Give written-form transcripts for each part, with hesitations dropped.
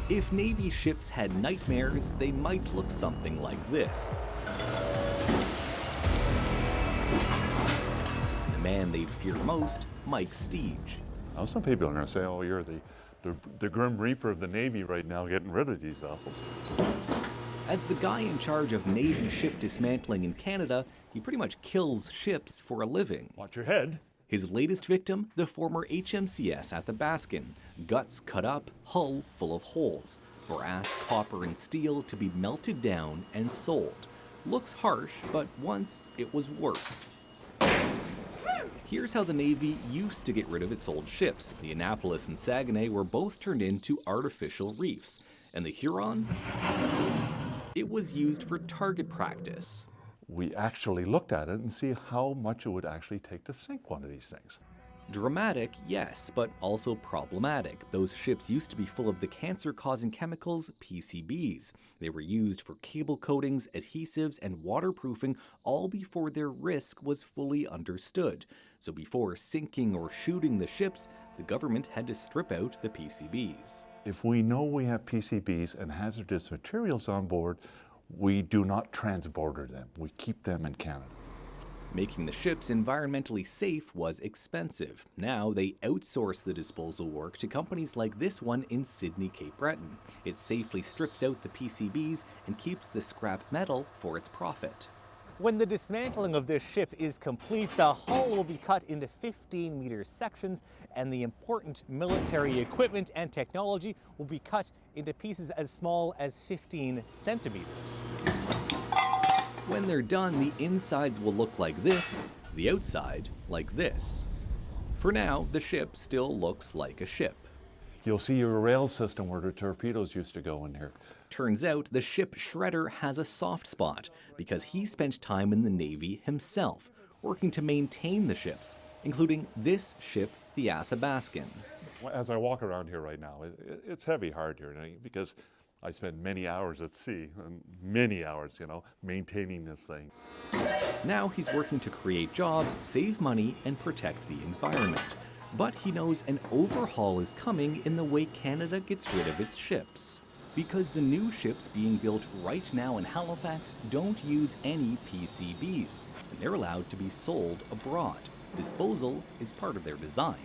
If Navy ships had nightmares, they might look something like this. The man they'd fear most, Mike Steege. Now, some people are going to say, oh, you're the Grim Reaper of the Navy right now getting rid of these vessels. As the guy in charge of Navy ship dismantling in Canada, he pretty much kills ships for a living. Watch your head. His latest victim, the former HMCS Athabaskan. Guts cut up, hull full of holes. Brass, copper, and steel to be melted down and sold. Looks harsh, but once it was worse. Here's how the Navy used to get rid of its old ships. The Annapolis and Saguenay were both turned into artificial reefs. And the Huron? It was used for target practice. We actually looked at it and see how much it would actually take to sink one of these things. Dramatic, yes, but also problematic. Those ships used to be full of the cancer-causing chemicals PCBs. They were used for cable coatings, adhesives, and waterproofing, all before their risk was fully understood. So before sinking or shooting the ships, the government had to strip out the PCBs. If we know we have PCBs and hazardous materials on board, we do not transborder them. We keep them in Canada. Making the ships environmentally safe was expensive. Now they outsource the disposal work to companies like this one in Sydney, Cape Breton. It safely strips out the PCBs and keeps the scrap metal for its profit. When the dismantling of this ship is complete, the hull will be cut into 15-meter sections, and the important military equipment and technology will be cut into pieces as small as 15 centimeters. When they're done, the insides will look like this, the outside like this. For now, the ship still looks like a ship. You'll see your rail system where the torpedoes used to go in here. Turns out the ship shredder has a soft spot because he spent time in the Navy himself, working to maintain the ships, including this ship, the Athabaskan. As I walk around here right now, it's heavy hard here because I spend many hours at sea, and many hours, maintaining this thing. Now he's working to create jobs, save money, and protect the environment. But he knows an overhaul is coming in the way Canada gets rid of its ships. Because the new ships being built right now in Halifax don't use any PCBs, and they're allowed to be sold abroad. Disposal is part of their design.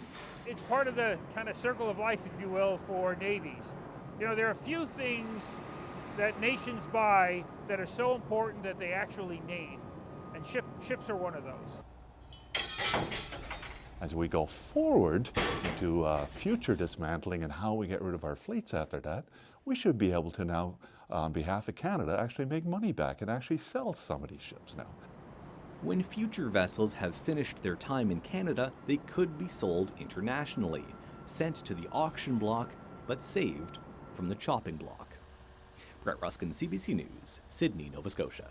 It's part of the kind of circle of life, if you will, for navies. There are a few things that nations buy that are so important that they actually need, and ships are one of those. As we go forward into future dismantling and how we get rid of our fleets after that, we should be able to now, on behalf of Canada, actually make money back and actually sell some of these ships now. When future vessels have finished their time in Canada, they could be sold internationally, sent to the auction block, but saved from the chopping block. Brett Ruskin, CBC News, Sydney, Nova Scotia.